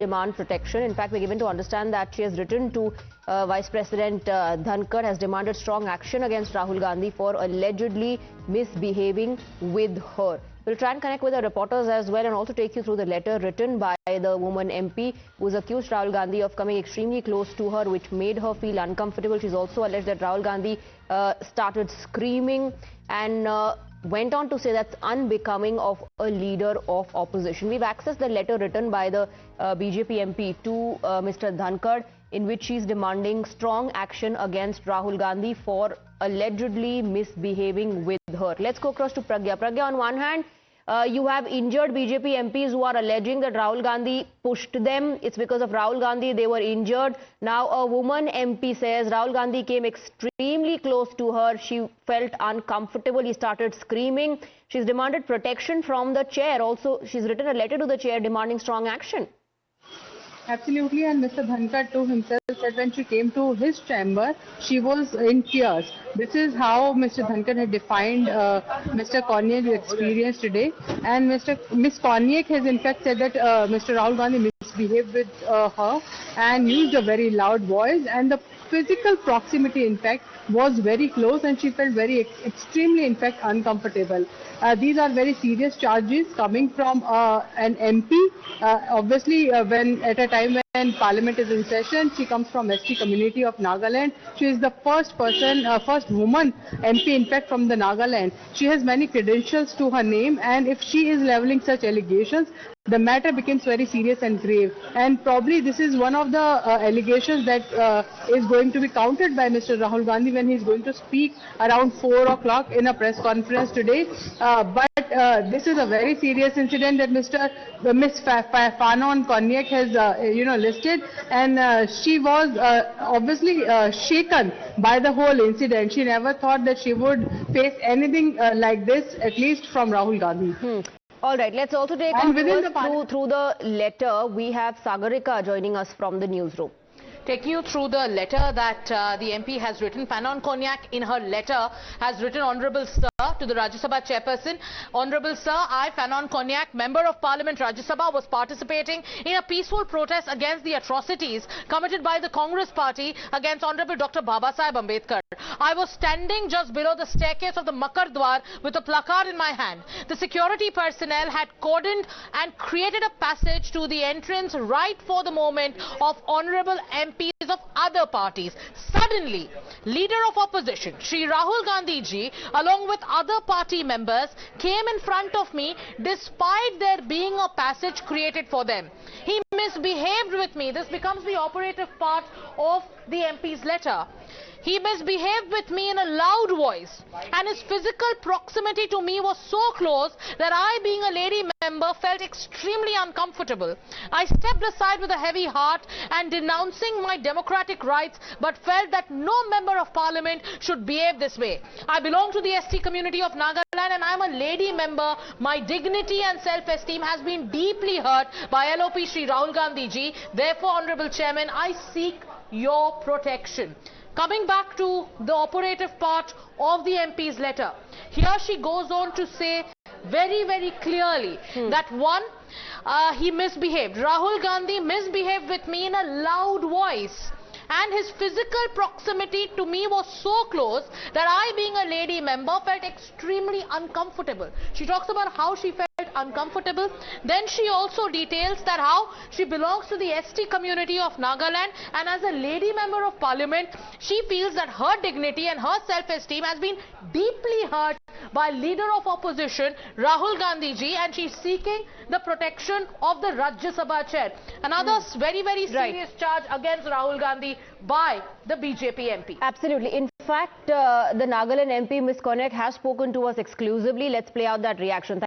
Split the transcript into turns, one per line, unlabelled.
demand protection. In fact, we're given to understand that she has written to Vice President Dhankar, has demanded strong action against Rahul Gandhi for allegedly misbehaving with her. We'll try and connect with the reporters as well and also take you through the letter written by the woman MP who's accused Rahul Gandhi of coming extremely close to her, which made her feel uncomfortable. She's also alleged that Rahul Gandhi started screaming and went on to say that's unbecoming of a leader of opposition. We've accessed the letter written by the BJP MP to Mr. Dhankar, in which she's demanding strong action against Rahul Gandhi for allegedly misbehaving with her. Let's go across to Pragya. Pragya, on one hand, you have injured BJP MPs who are alleging that Rahul Gandhi pushed them. It's because of Rahul Gandhi they were injured. Now a woman MP says Rahul Gandhi came extremely close to her. She felt uncomfortable. He started screaming. She's demanded protection from the chair. Also, she's written a letter to the chair demanding strong action.
Absolutely, and Mr. Dhankar too himself said when she came to his chamber, she was in tears. This is how Mr. Dhankar had defined Mr. Konniek's experience today. And Miss Konniek has in fact said that Mr. Rahul Gandhi misbehaved with her and used a very loud voice, and the physical proximity in fact was very close, and she felt very extremely in fact uncomfortable. These are very serious charges coming from an MP. Obviously, when at a time when Parliament is in session, she comes from ST community of Nagaland. She is the first woman MP in fact from the Nagaland. She has many credentials to her name, and if she is leveling such allegations, the matter becomes very serious and grave. And probably this is one of the allegations that is going to be countered by Mr. Rahul Gandhi when he is going to speak around 4 o'clock in a press conference today. But this is a very serious incident that Miss Fanon Konniek has listed, and she was obviously shaken by the whole incident. She never thought that she would face anything like this, at least from Rahul Gandhi.
All right, let's also take through the letter. We have Sagarika joining us from the newsroom.
Taking you through the letter that the MP has written. Fanon Konniek in her letter has written, Honourable Sir, to the Rajya Sabha chairperson. Honourable Sir, I, Fanon Konniek, Member of Parliament Rajya Sabha, was participating in a peaceful protest against the atrocities committed by the Congress party against Honourable Dr. Babasaheb Ambedkar. I was standing just below the staircase of the Makar Dwar with a placard in my hand. The security personnel had cordoned and created a passage to the entrance right for the moment of Honourable MPs of other parties. Suddenly, leader of opposition, Shri Rahul Gandhi ji, along with other party members, came in front of me despite there being a passage created for them. He misbehaved with me. This becomes the operative part of the MP's letter. He misbehaved with me in a loud voice, and his physical proximity to me was so close that I, being a lady member, felt extremely uncomfortable. I stepped aside with a heavy heart and denouncing my democratic rights, but felt that no member of parliament should behave this way. I belong to the ST community of Nagaland, and I am a lady member. My dignity and self-esteem has been deeply hurt by LOP Shri Rahul Gandhi ji. Therefore, Honourable Chairman, I seek your protection. Coming back to the operative part of the MP's letter, here she goes on to say very, very clearly that one, he misbehaved. Rahul Gandhi misbehaved with me in a loud voice, and his physical proximity to me was so close that I, being a lady member, felt extremely uncomfortable. She talks about how she felt uncomfortable. Then she also details that how she belongs to the ST community of Nagaland, and as a lady member of parliament, she feels that her dignity and her self-esteem has been deeply hurt by leader of opposition Rahul Gandhi ji, and she's seeking the protection of the Rajya Sabha chair. Another very, very serious charge against Rahul Gandhi by the BJP MP.
Absolutely. In fact, the Nagaland MP, Ms. Konniek, has spoken to us exclusively. Let's play out that reaction.